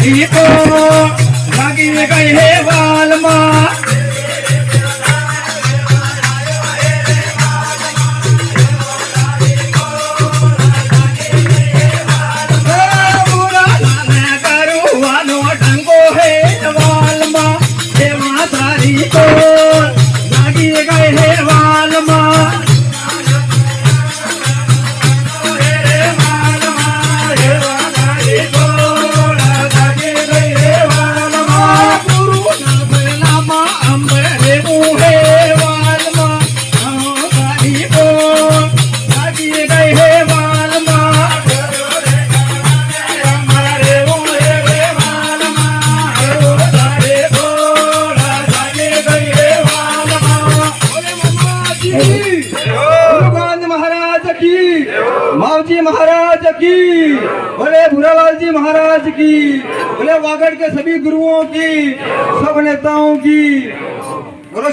धारी को लागी गए हे वाल माँ लागी गए हे वाल माँ मावजी महाराज की, बोले भूरालाल जी महाराज की, बोले वागड़ के सभी गुरुओं की, सब नेताओं की, बोलो।